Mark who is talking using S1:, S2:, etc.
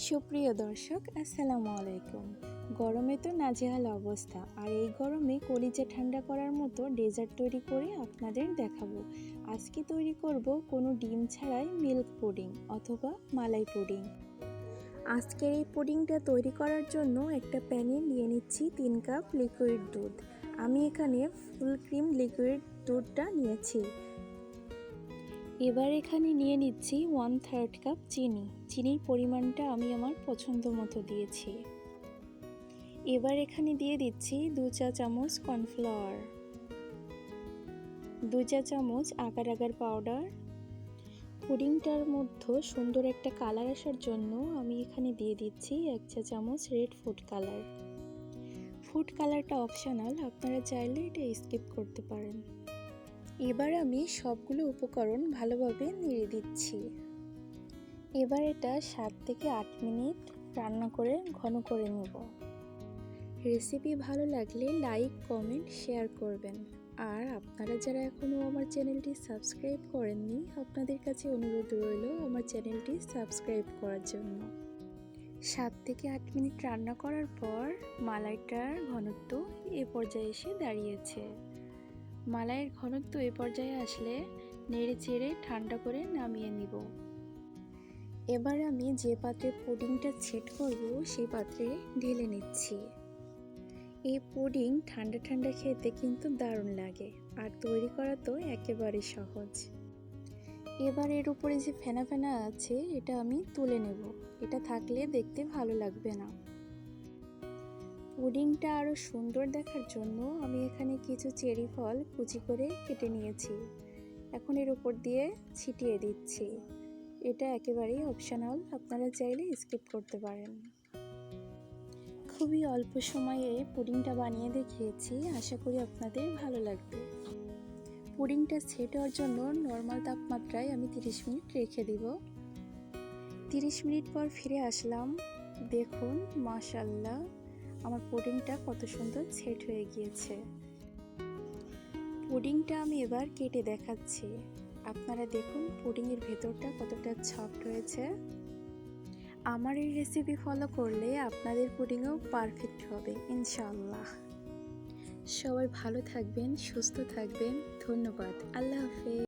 S1: সুপ্রিয় দর্শক, আসসালামু আলাইকুম। গরমে তো নাজেহাল অবস্থা, আর এই গরমে কলিজা ঠান্ডা করার মতো ডেজার্ট তৈরি করে আপনাদের দেখাবো। আজকে তৈরি করব কোনো ডিম ছাড়াই মিল্ক পুডিং অথবা মালাই পুডিং। আজকের এই পুডিংটা তৈরি করার জন্য একটা প্যানে নিয়ে নিচ্ছি 3 কাপ লিকুইড দুধ। আমি এখানে ফুল ক্রিম লিকুইড দুধটা নিয়েছি। এবার এখানে নিয়ে নিচ্ছি 1/3 কাপ চিনি। চিনির পরিমাণটা আমি আমার পছন্দ মতো দিয়েছি। এবার এখানে দিয়ে দিচ্ছি 2 চা চামচ কর্নফ্লাওয়ার, 2 চা চামচ আগার আগার পাউডার। পুডিংটার মধ্যে সুন্দর একটা কালার আসার জন্য আমি এখানে দিয়ে দিচ্ছি 1 চা চামচ রেড ফুড কালার। ফুড কালারটা অপশনাল, আপনারা চাইলে এটা স্কিপ করতে পারেন। এবার আমি সবগুলো উপকরণ ভালোভাবে নেড়ে দিচ্ছি। এবার এটা 7 থেকে 8 মিনিট রান্না করে ঘন করে নেব। রেসিপি ভালো লাগলে লাইক, কমেন্ট, শেয়ার করবেন। আর আপনারা যারা এখনও আমার চ্যানেলটি সাবস্ক্রাইব করেননি, আপনাদের কাছে অনুরোধ রইল আমার চ্যানেলটি সাবস্ক্রাইব করার জন্য। 7 থেকে 8 মিনিট রান্না করার পর মালাইটার ঘনত্ব এ পর্যায়ে এসে দাঁড়িয়েছে। মালাইয়ের ঘনত্ব এ পর্যায়ে আসলে নেড়ে চেড়ে ঠান্ডা করে নামিয়ে নিব। এবার আমি যে পাত্রে পুডিংটা সেট করব সেই পাত্রে ঢেলে নিচ্ছি। এই পুডিং ঠান্ডা ঠান্ডা খেতে কিন্তু দারুণ লাগে, আর তৈরি করা তো একেবারে সহজ। এবার এর উপরে যে ফেনা ফেনা আছে এটা আমি তুলে নেব, এটা থাকলে দেখতে ভালো লাগবে না। পুডিংটা আরও সুন্দর দেখার জন্য আমি এখানে কিছু চেরি ফল কুচি করে কেটে নিয়েছি। এখন এর উপর দিয়ে ছিটিয়ে দিচ্ছি। এটা একেবারেই অপশনাল, আপনারা চাইলে স্কিপ করতে পারেন। খুবই অল্প সময়ে পুডিংটা বানিয়ে দেখিয়েছি, আশা করি আপনাদের ভালো লাগবে। পুডিংটা সেট হওয়ার জন্য নর্মাল তাপমাত্রায় আমি 30 মিনিট রেখে দিব। 30 মিনিট পর ফিরে আসলাম। দেখুন, মাশাআল্লাহ, আমার পুডিংটা কত সুন্দর সেট হয়ে গিয়েছে। পুডিংটা আমি এবার কেটে দেখাচ্ছি। আপনারা দেখুন পুডিংয়ের ভেতরটা কতটা সফট হয়েছে। আমার এই রেসিপি ফলো করলে আপনাদের পুডিংও পারফেক্ট হবে ইনশাআল্লাহ। সবাই ভালো থাকবেন, সুস্থ থাকবেন। ধন্যবাদ। আল্লাহ হাফেজ।